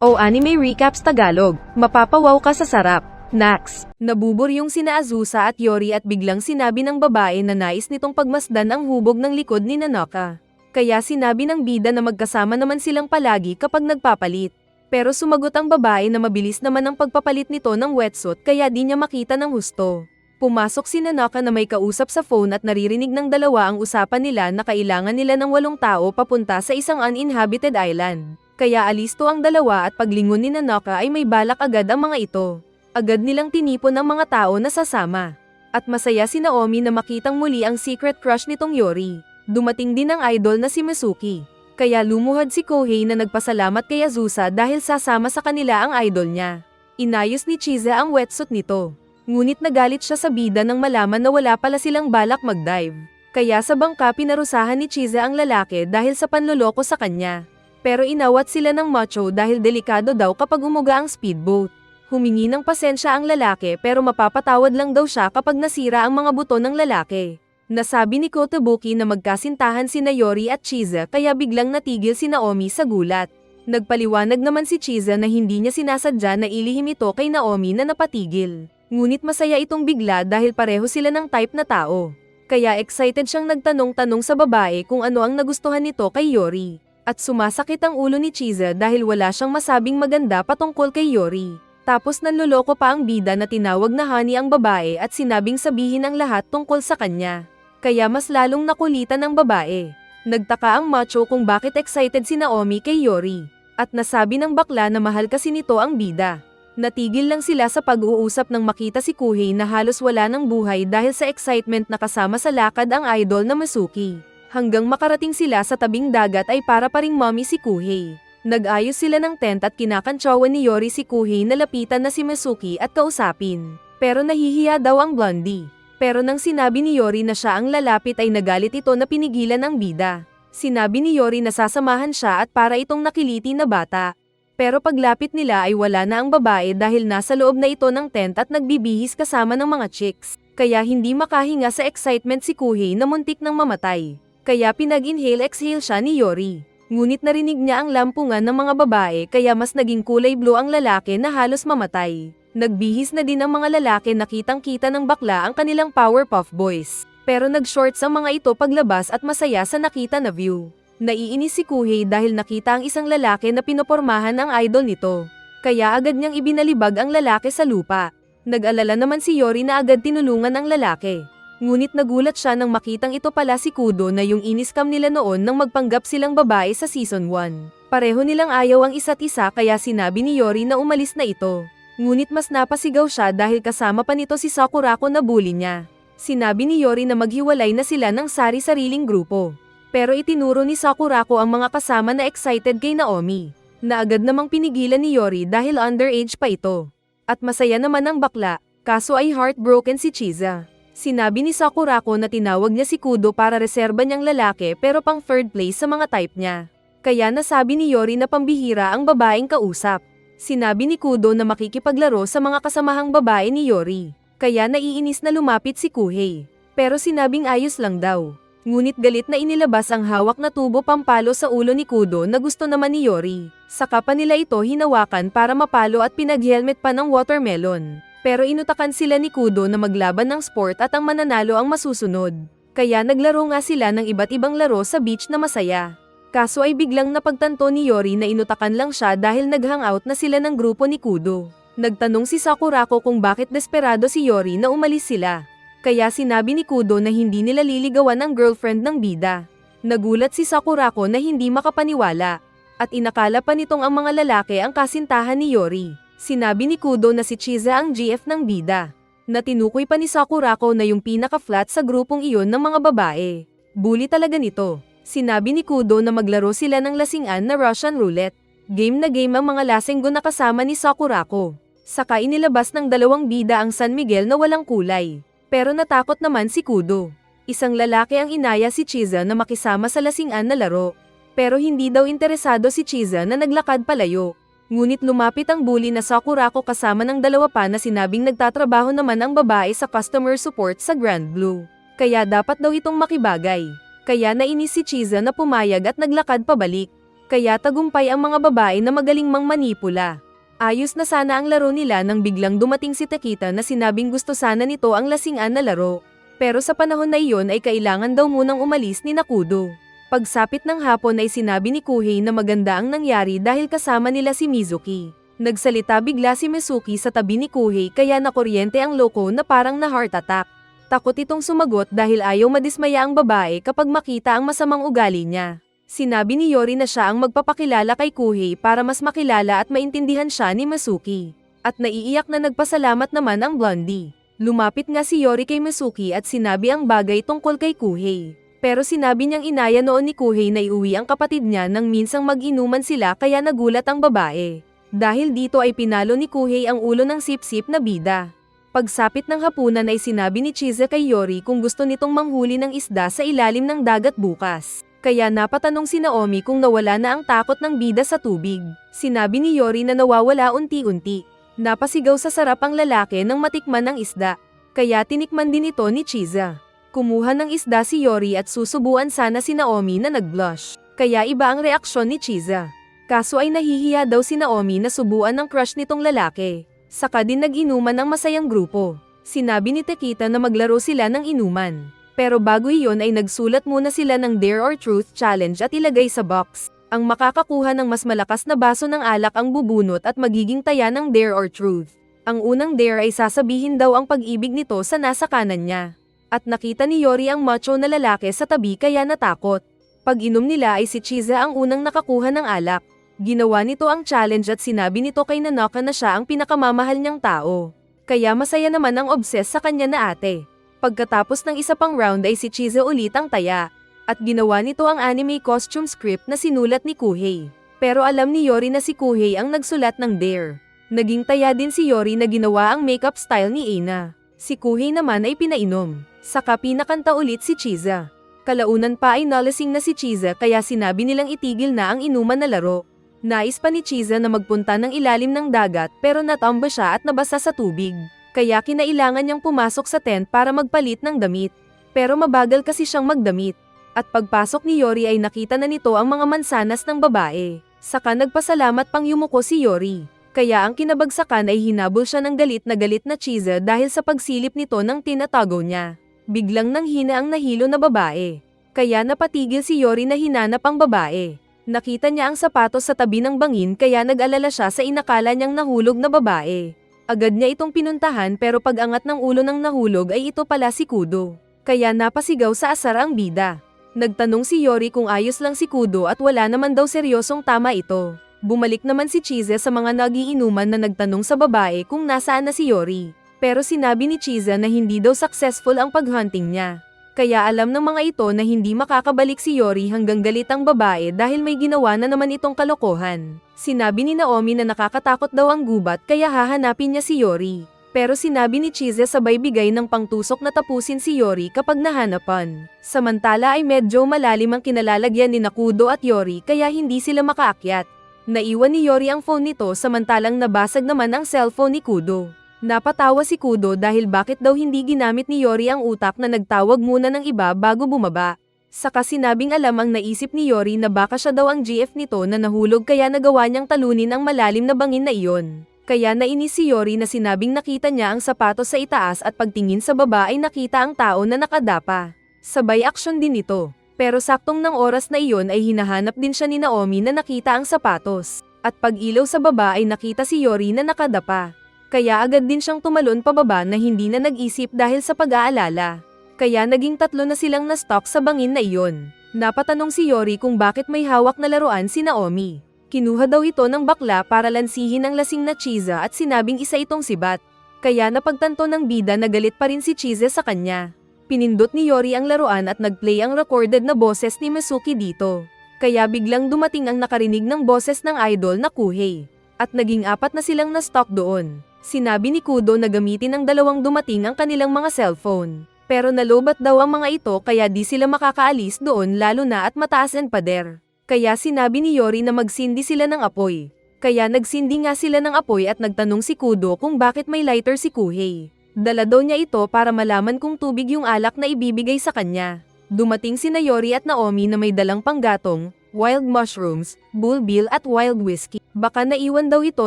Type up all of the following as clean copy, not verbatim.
O Anime Recaps Tagalog, mapapawaw ka sa sarap. Nax. Nabuburyong sina Azusa at Yori at biglang sinabi ng babae na nais nitong pagmasdan ang hubog ng likod ni Nanaka. Kaya sinabi ng bida na magkasama naman silang palagi kapag nagpapalit. Pero sumagot ang babae na mabilis naman ang pagpapalit nito ng wetsuit kaya di niya makita ng husto. Pumasok si Nanaka na may kausap sa phone at naririnig ng dalawa ang usapan nila na kailangan nila ng 8 tao papunta sa isang uninhabited island. Kaya alisto ang dalawa at paglingon ni Nanaka ay may balak agad ang mga ito. Agad nilang tinipon ang mga tao na sasama. At masaya si Naomi na makitang muli ang secret crush nitong Yori. Dumating din ang idol na si Mizuki. Kaya lumuhad si Kohei na nagpasalamat kay Azusa dahil sasama sa kanila ang idol niya. Inayos ni Chiza ang wetsuit nito. Ngunit nagalit siya sa bida nang malaman na wala pala silang balak mag-dive. Kaya sa bangka pinarusahan ni Chiza ang lalaki dahil sa panloloko sa kanya. Pero inawat sila ng macho dahil delikado daw kapag umuga ang speedboat. Humingi ng pasensya ang lalaki pero mapapatawad lang daw siya kapag nasira ang mga buto ng lalaki. Nasabi ni Kotobuki na magkasintahan sina Yori at Chiza kaya biglang natigil si Naomi sa gulat. Nagpaliwanag naman si Chiza na hindi niya sinasadya na ilihim ito kay Naomi na napatigil. Ngunit masaya itong bigla dahil pareho sila ng type na tao. Kaya excited siyang nagtanong-tanong sa babae kung ano ang nagustuhan nito kay Yori. At sumasakit ang ulo ni Chiza dahil wala siyang masabing maganda patungkol kay Yori. Tapos nanloloko pa ang bida na tinawag na honey ang babae at sinabing sabihin ang lahat tungkol sa kanya. Kaya mas lalong nakulitan ang babae. Nagtaka ang macho kung bakit excited si Naomi kay Yori. At nasabi ng bakla na mahal kasi nito ang bida. Natigil lang sila sa pag-uusap nang makita si Kohei na halos wala ng buhay dahil sa excitement na kasama sa lakad ang idol na Mizuki. Hanggang makarating sila sa tabing dagat ay para pa ring mommy si Kohei. Nag-ayos sila ng tent at kinakantsawan ni Yori si Kohei na lapitan na si Mizuki at kausapin. Pero nahihiya daw ang blondie. Pero nang sinabi ni Yori na siya ang lalapit ay nagalit ito na pinigilan ang bida. Sinabi ni Yori na sasamahan siya at para itong nakiliti na bata. Pero paglapit nila ay wala na ang babae dahil nasa loob na ito ng tent at nagbibihis kasama ng mga chicks. Kaya hindi makahinga sa excitement si Kohei na muntik nang mamatay. Kaya pinag-inhale-exhale siya ni Yori. Ngunit narinig niya ang lampungan ng mga babae kaya mas naging kulay blue ang lalaki na halos mamatay. Nagbihis na din ang mga lalaki na kitang-kita ng bakla ang kanilang Powerpuff Boys. Pero nag-shorts ang mga ito paglabas at masaya sa nakita na view. Naiinis si Kohei dahil nakita ang isang lalaki na pinopormahan ang idol nito. Kaya agad niyang ibinalibag ang lalaki sa lupa. Nag-alala naman si Yori na agad tinulungan ang lalaki. Ngunit nagulat siya nang makitang ito pala si Kudo na yung iniskam nila noon nang magpanggap silang babae sa season 1. Pareho nilang ayaw ang isa't isa kaya sinabi ni Yori na umalis na ito. Ngunit mas napasigaw siya dahil kasama pa nito si Sakurako na bully niya. Sinabi ni Yori na maghiwalay na sila ng sari-sariling grupo. Pero itinuro ni Sakurako ang mga kasama na excited kay Naomi. Na agad namang pinigilan ni Yori dahil underage pa ito. At masaya naman ang bakla, kaso ay heartbroken si Chiza. Sinabi ni Sakurako na tinawag niya si Kudo para reserba niyang lalaki pero pang third place sa mga type niya. Kaya nasabi ni Yori na pambihira ang babaeng kausap. Sinabi ni Kudo na makikipaglaro sa mga kasamahang babae ni Yori. Kaya naiinis na lumapit si Kohei. Pero sinabing ayos lang daw. Ngunit galit na inilabas ang hawak na tubo pampalo sa ulo ni Kudo na gusto naman ni Yori. Saka pa nila ito hinawakan para mapalo at pinag-helmet pa ng watermelon. Pero inutakan sila ni Kudo na maglaban ng sport at ang mananalo ang masusunod. Kaya naglaro nga sila ng iba't ibang laro sa beach na masaya. Kaso ay biglang napagtanto ni Yori na inutakan lang siya dahil nag-hangout na sila ng grupo ni Kudo. Nagtanong si Sakurako kung bakit desperado si Yori na umalis sila. Kaya sinabi ni Kudo na hindi nila liligawan ang girlfriend ng bida. Nagulat si Sakurako na hindi makapaniwala. At inakala pa nitong ang mga lalaki ang kasintahan ni Yori. Sinabi ni Kudo na si Chiza ang GF ng bida. Na tinukoy pa ni Sakurako na yung pinaka-flat sa grupong iyon ng mga babae. Bully talaga nito. Sinabi ni Kudo na maglaro sila ng lasingan na Russian roulette. Game na game ang mga lasenggo na kasama ni Sakurako. Saka inilabas ng dalawang bida ang San Miguel na walang kulay. Pero natakot naman si Kudo. Isang lalaki ang inaya si Chiza na makisama sa lasingan na laro. Pero hindi daw interesado si Chiza na naglakad palayo. Ngunit lumapit ang bully na Sakurako kasama ng dalawa pa na sinabing nagtatrabaho naman ang babae sa customer support sa Grand Blue. Kaya dapat daw itong makibagay. Kaya nainis si Chiza na pumayag at naglakad pabalik. Kaya tagumpay ang mga babae na magaling mang manipula. Ayos na sana ang laro nila nang biglang dumating si Takita na sinabing gusto sana nito ang lasingan na laro. Pero sa panahon na iyon ay kailangan daw munang umalis ni Nakudo. Pagsapit ng hapon ay sinabi ni Kuhei na maganda ang nangyari dahil kasama nila si Mizuki. Nagsalita bigla si Mizuki sa tabi ni Kuhei kaya nakuryente ang loko na parang na heart attack. Takot itong sumagot dahil ayaw madismaya ang babae kapag makita ang masamang ugali niya. Sinabi ni Yori na siya ang magpapakilala kay Kuhei para mas makilala at maintindihan siya ni Mizuki. At naiiyak na nagpasalamat naman ang blondie. Lumapit nga si Yori kay Mizuki at sinabi ang bagay tungkol kay Kuhei. Pero sinabi niyang inaya noon ni Kuhei na iuwi ang kapatid niya nang minsang mag-inuman sila kaya nagulat ang babae. Dahil dito ay pinalo ni Kuhei ang ulo ng sip-sip na bida. Pagsapit ng hapunan ay sinabi ni Chiza kay Yori kung gusto nitong manghuli ng isda sa ilalim ng dagat bukas. Kaya napatanong si Naomi kung nawala na ang takot ng bida sa tubig. Sinabi ni Yori na nawawala unti-unti. Napasigaw sa sarap ang lalaki nang matikman ng isda. Kaya tinikman din ito ni Chiza. Kumuha ng isda si Yori at susubuan sana si Naomi na nag-blush. Kaya iba ang reaksyon ni Chiza. Kaso ay nahihiya daw si Naomi na subuan ng crush nitong lalaki. Saka din nag-inuman ng masayang grupo. Sinabi ni Takita na maglaro sila ng inuman. Pero bago iyon ay nagsulat muna sila ng Dare or Truth Challenge at ilagay sa box. Ang makakakuha ng mas malakas na baso ng alak ang bubunot at magiging taya ng Dare or Truth. Ang unang dare ay sasabihin daw ang pag-ibig nito sa nasa kanan niya. At nakita ni Yori ang macho na lalaki sa tabi kaya natakot. Pag-inom nila ay si Chiza ang unang nakakuha ng alak. Ginawa nito ang challenge at sinabi nito kay Nanoka na siya ang pinakamamahal niyang tao. Kaya masaya naman ang obses sa kanya na ate. Pagkatapos ng isa pang round ay si Chiza ulit ang taya. At ginawa nito ang anime costume script na sinulat ni Kuhei. Pero alam ni Yori na si Kuhei ang nagsulat ng dare. Naging taya din si Yori na ginawa ang makeup style ni Ina. Si Kuhei naman ay pinainom. Saka pinakanta ulit si Chiza. Kalaunan pa ay nalasing na si Chiza kaya sinabi nilang itigil na ang inuman na laro. Nais pa ni Chiza na magpunta ng ilalim ng dagat pero natamba siya at nabasa sa tubig. Kaya kinailangan niyang pumasok sa tent para magpalit ng damit. Pero mabagal kasi siyang magdamit. At pagpasok ni Yori ay nakita na nito ang mga mansanas ng babae. Saka nagpasalamat pang yumuko si Yori. Kaya ang kinabagsakan ay hinabol siya ng galit na Chiza dahil sa pagsilip nito ng tinatago niya. Biglang nanghina ang nahilo na babae. Kaya napatigil si Yori na hinanap ang babae. Nakita niya ang sapatos sa tabi ng bangin kaya nag-alala siya sa inakala niyang nahulog na babae. Agad niya itong pinuntahan pero pag-angat ng ulo ng nahulog ay ito pala si Kudo. Kaya napasigaw sa asar ang bida. Nagtanong si Yori kung ayos lang si Kudo at wala naman daw seryosong tama ito. Bumalik naman si Chiza sa mga nagiinuman na nagtanong sa babae kung nasaan na si Yori. Pero sinabi ni Chiza na hindi daw successful ang paghunting niya. Kaya alam ng mga ito na hindi makakabalik si Yori hanggang galit ang babae dahil may ginawa na naman itong kalokohan. Sinabi ni Naomi na nakakatakot daw ang gubat kaya hahanapin niya si Yori. Pero sinabi ni Chiza sabay bigay ng pangtusok na tapusin si Yori kapag nahanapan. Samantala ay medyo malalim ang kinalalagyan ni Nakudo at Yori kaya hindi sila makaakyat. Naiwan ni Yori ang phone nito samantalang nabasag naman ang cellphone ni Kudo. Napatawa si Kudo dahil bakit daw hindi ginamit ni Yori ang utak na nagtawag muna ng iba bago bumaba. Saka sinabing alam ang naisip ni Yori na baka siya daw ang GF nito na nahulog kaya nagawa niyang talunin ang malalim na bangin na iyon. Kaya nainis si Yori na sinabing nakita niya ang sapatos sa itaas at pagtingin sa baba ay nakita ang tao na nakadapa. Sabay aksyon din ito. Pero saktong ng oras na iyon ay hinahanap din siya ni Naomi na nakita ang sapatos. At pag ilaw sa baba ay nakita si Yori na nakadapa. Kaya agad din siyang tumalon pababa na hindi na nag-isip dahil sa pag-aalala. Kaya naging tatlo na silang na-stuck sa bangin na iyon. Napatanong si Yori kung bakit may hawak na laruan si Naomi. Kinuha daw ito ng bakla para lansihin ang lasing na Chiza at sinabing isa itong sibat. Kaya napagtanto ng bida na galit pa rin si Chiza sa kanya. Pinindot ni Yori ang laruan at nag-play ang recorded na boses ni Mizuki dito. Kaya biglang dumating ang nakarinig ng boses ng idol na Kuhei. At naging apat na silang na-stuck doon. Sinabi ni Kudo na gamitin ng dalawang dumating ang kanilang mga cellphone. Pero nalobat daw ang mga ito kaya di sila makakaalis doon lalo na at mataas ang pader. Kaya sinabi ni Yori na magsindi sila ng apoy. Kaya nagsindi nga sila ng apoy at nagtanong si Kudo kung bakit may lighter si Kuhei. Dala daw niya ito para malaman kung tubig yung alak na ibibigay sa kanya. Dumating sina Yori at Naomi na may dalang panggatong, wild mushrooms, bulbil at wild whiskey. Baka naiwan daw ito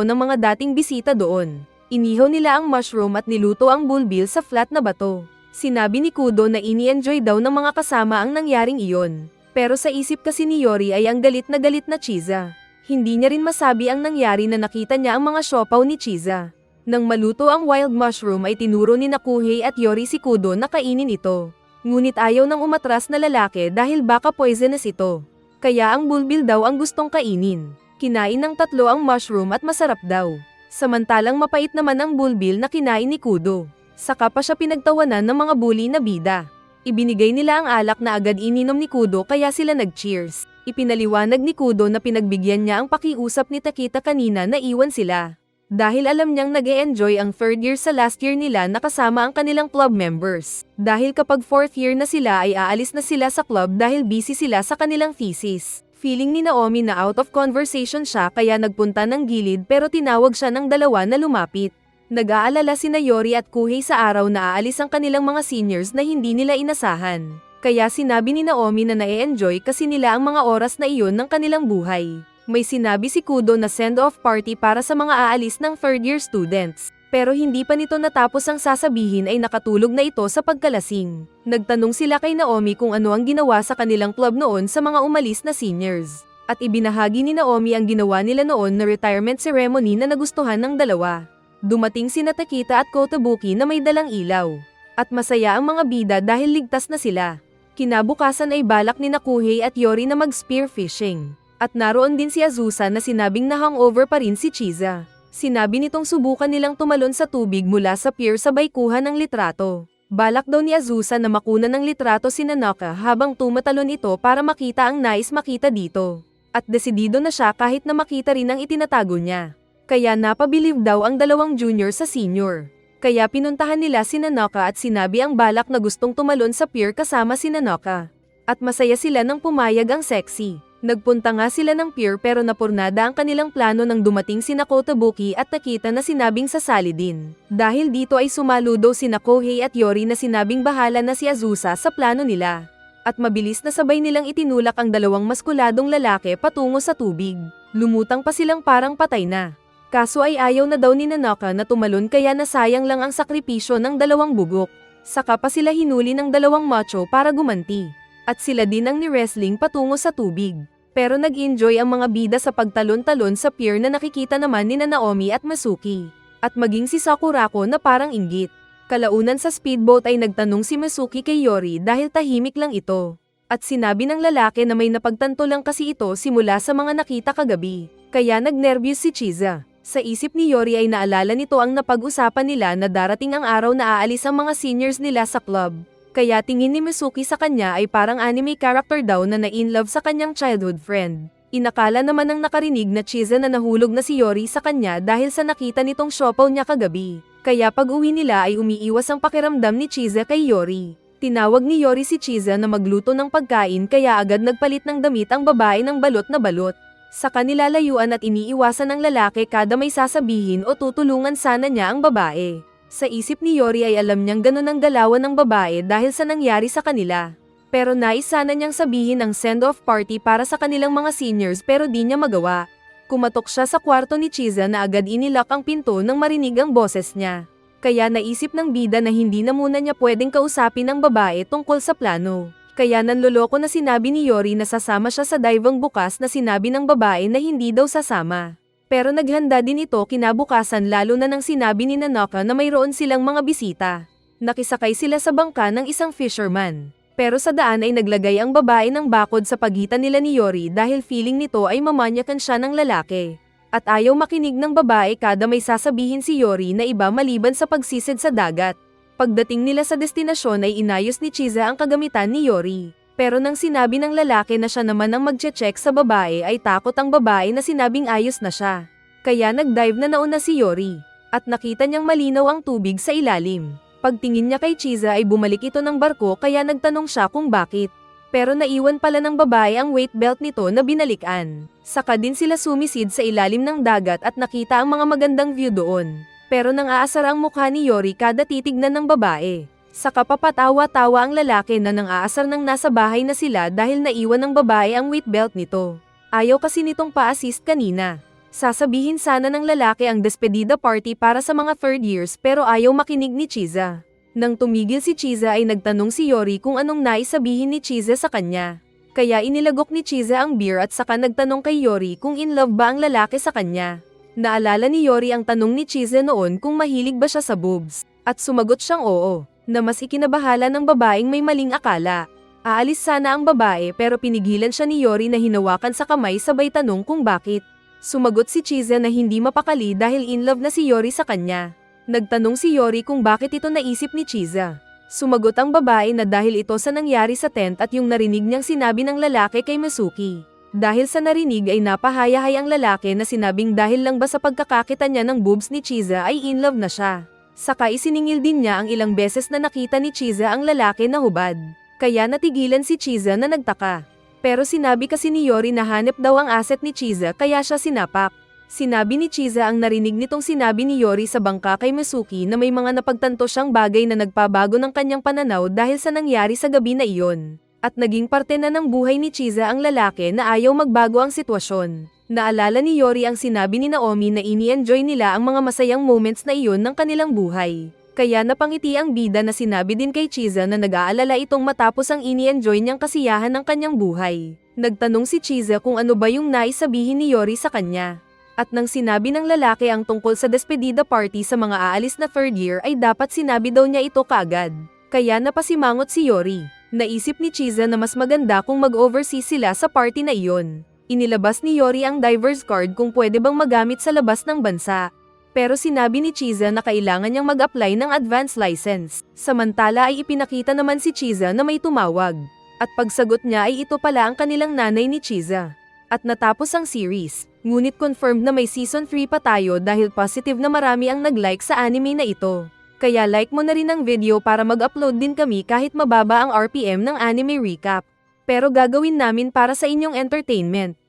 ng mga dating bisita doon. Inihaw nila ang mushroom at niluto ang bulbil sa flat na bato. Sinabi ni Kudo na ini-enjoy daw ng mga kasama ang nangyaring iyon. Pero sa isip kasi ni Yori ay ang galit na Chiza. Hindi niya rin masabi ang nangyari na nakita niya ang mga siopaw ni Chiza. Nang maluto ang wild mushroom ay tinuro ni Nakuhei at Yori si Kudo na kainin ito. Ngunit ayaw ng umatras na lalaki dahil baka poisonous ito. Kaya ang bulbil daw ang gustong kainin. Kinain ng tatlo ang mushroom at masarap daw. Samantalang mapait naman ang bulbil na kinain ni Kudo. Saka pa siya pinagtawanan ng mga bully na bida. Ibinigay nila ang alak na agad ininom ni Kudo kaya sila nag-cheers. Ipinaliwanag ni Kudo na pinagbigyan niya ang pakiusap ni Takita kanina na iwan sila. Dahil alam niyang nag-e-enjoy ang third year sa last year nila na kasama ang kanilang club members. Dahil kapag fourth year na sila ay aalis na sila sa club dahil busy sila sa kanilang thesis. Feeling ni Naomi na out of conversation siya kaya nagpunta ng gilid pero tinawag siya ng dalawa na lumapit. Nag-aalala sina Yori at Kuhei sa araw na aalis ang kanilang mga seniors na hindi nila inasahan. Kaya sinabi ni Naomi na na-e-enjoy kasi nila ang mga oras na iyon ng kanilang buhay. May sinabi si Kudo na send-off party para sa mga aalis ng third year students. Pero hindi pa nito natapos ang sasabihin ay nakatulog na ito sa pagkalasing. Nagtanong sila kay Naomi kung ano ang ginawa sa kanilang club noon sa mga umalis na seniors. At ibinahagi ni Naomi ang ginawa nila noon na retirement ceremony na nagustuhan ng dalawa. Dumating sina Takita at Kotobuki na may dalang ilaw. At masaya ang mga bida dahil ligtas na sila. Kinabukasan ay balak ni Nakuhei at Yori na mag-spear fishing. At naroon din si Azusa na sinabing na hangover pa rin si Chiza. Sinabi nitong subukan nilang tumalon sa tubig mula sa pier sabay kuha ng litrato. Balak daw ni Azusa na makuna ng litrato si Nanaka habang tumatalon ito para makita ang nais makita dito. At desidido na siya kahit na makita rin ang itinatago niya. Kaya napabilib daw ang dalawang junior sa senior. Kaya pinuntahan nila si Nanaka at sinabi ang balak na gustong tumalon sa pier kasama si Nanaka. At masaya sila nang pumayag ang sexy. Nagpunta nga sila ng pier pero napurnada ang kanilang plano nang dumating sina Kotobuki at Takita na sinabing sasali din. Dahil dito ay sumalo daw sina Kohei at Yori na sinabing bahala na si Azusa sa plano nila. At mabilis na sabay nilang itinulak ang dalawang maskuladong lalaki patungo sa tubig. Lumutang pa silang parang patay na. Kaso ay ayaw na daw ni Nanaka na tumalon kaya nasayang lang ang sakripisyo ng dalawang bugok. Saka pa sila hinuli ng dalawang macho para gumanti. At sila din ang ni-wrestling patungo sa tubig. Pero nag-enjoy ang mga bida sa pagtalon-talon sa pier na nakikita naman ni Naomi at Masuki. At maging si Sakurako na parang inggit. Kalaunan sa speedboat ay nagtanong si Masuki kay Yori dahil tahimik lang ito. At sinabi ng lalaki na may napagtanto lang kasi ito simula sa mga nakita kagabi. Kaya nagnervyos si Chiza. Sa isip ni Yori ay naalala nito ang napag-usapan nila na darating ang araw na aalis ang mga seniors nila sa club. Kaya tingin ni Masuki sa kanya ay parang anime character daw na na-in-love sa kanyang childhood friend. Inakala naman ng nakarinig na Chiza na nahulog na si Yori sa kanya dahil sa nakita nitong siopaw niya kagabi. Kaya pag-uwi nila ay umiiwas ang pakiramdam ni Chiza kay Yori. Tinawag ni Yori si Chiza na magluto ng pagkain kaya agad nagpalit ng damit ang babae ng balot na balot. Sa kanila layuan at iniiwasan ng lalaki kada may sasabihin o tutulungan sana niya ang babae. Sa isip ni Yori ay alam niyang ganun ang galawan ng babae dahil sa nangyari sa kanila. Pero nais sana niyang sabihin ang send-off party para sa kanilang mga seniors pero di niya magawa. Kumatok siya sa kwarto ni Chiza na agad inilak ang pinto nang marinig ang boses niya. Kaya naisip ng bida na hindi na muna niya pwedeng kausapin ang babae tungkol sa plano. Kaya nanloloko na sinabi ni Yori na sasama siya sa divang bukas na sinabi ng babae na hindi daw sasama. Pero naghanda din ito kinabukasan lalo na nang sinabi ni Nanaka na mayroon silang mga bisita. Nakisakay sila sa bangka ng isang fisherman. Pero sa daan ay naglagay ang babae ng bakod sa pagitan nila ni Yori dahil feeling nito ay mamanyakan siya ng lalaki. At ayaw makinig ng babae kada may sasabihin si Yori na iba maliban sa pagsisid sa dagat. Pagdating nila sa destinasyon ay inayos ni Chiza ang kagamitan ni Yori. Pero nang sinabi ng lalaki na siya naman ang magche-check sa babae ay takot ang babae na sinabing ayos na siya. Kaya nag-dive na nauna si Yori. At nakita niyang malinaw ang tubig sa ilalim. Pagtingin niya kay Chiza ay bumalik ito ng barko kaya nagtanong siya kung bakit. Pero naiwan pala ng babae ang weight belt nito na binalikan. Saka din sila sumisid sa ilalim ng dagat at nakita ang mga magandang view doon. Pero nang aasar ang mukha ni Yori kada titignan ng babae. Saka papatawa-tawa ang lalaki na nang aasar ng nasa bahay na sila dahil naiwan ng babae ang weight belt nito. Ayaw kasi nitong pa-assist kanina. Sasabihin sana ng lalaki ang despedida party para sa mga third years pero ayaw makinig ni Chiza. Nang tumigil si Chiza ay nagtanong si Yori kung anong naisabihin ni Chiza sa kanya. Kaya inilagok ni Chiza ang beer at saka nagtanong kay Yori kung in love ba ang lalaki sa kanya. Naalala ni Yori ang tanong ni Chiza noon kung mahilig ba siya sa boobs. At sumagot siyang oo, na mas ikinabahala ng babaeng may maling akala. Aalis sana ang babae pero pinigilan siya ni Yori na hinawakan sa kamay sabay tanong kung bakit. Sumagot si Chiza na hindi mapakali dahil in love na si Yori sa kanya. Nagtanong si Yori kung bakit ito naisip ni Chiza. Sumagot ang babae na dahil ito sa nangyari sa tent at yung narinig niyang sinabi ng lalaki kay Masuki. Dahil sa narinig ay napahayahay ang lalaki na sinabing dahil lang ba sa pagkakakita niya ng boobs ni Chiza ay in love na siya. Saka isiningil din niya ang ilang beses na nakita ni Chiza ang lalaki na hubad. Kaya natigilan si Chiza na nagtaka. Pero sinabi kasi ni Yori na hanep daw ang asset ni Chiza kaya siya sinapak. Sinabi ni Chiza ang narinig nitong sinabi ni Yori sa bangka kay Masuki na may mga napagtanto siyang bagay na nagpabago ng kanyang pananaw dahil sa nangyari sa gabi na iyon. At naging parte na ng buhay ni Chiza ang lalaki na ayaw magbago ang sitwasyon. Naalala ni Yori ang sinabi ni Naomi na ini-enjoy nila ang mga masayang moments na iyon ng kanilang buhay. Kaya napangiti ang bida na sinabi din kay Chiza na nag-aalala itong matapos ang ini-enjoy niyang kasiyahan ng kanyang buhay. Nagtanong si Chiza kung ano ba yung naisabihin ni Yori sa kanya. At nang sinabi ng lalaki ang tungkol sa despedida party sa mga aalis na third year ay dapat sinabi daw niya ito kaagad. Kaya napasimangot si Yori. Naisip ni Chiza na mas maganda kung mag-overseas sila sa party na iyon. Inilabas ni Yori ang diver's card kung pwede bang magamit sa labas ng bansa. Pero sinabi ni Chiza na kailangan niyang mag-apply ng advance license. Samantala ay ipinakita naman si Chiza na may tumawag. At pagsagot niya ay ito pala ang kanilang nanay ni Chiza. At natapos ang series. Ngunit confirmed na may season 3 pa tayo dahil positive na marami ang nag-like sa anime na ito. Kaya like mo na rin ang video para mag-upload din kami kahit mababa ang RPM ng anime recap. Pero gagawin namin para sa inyong entertainment.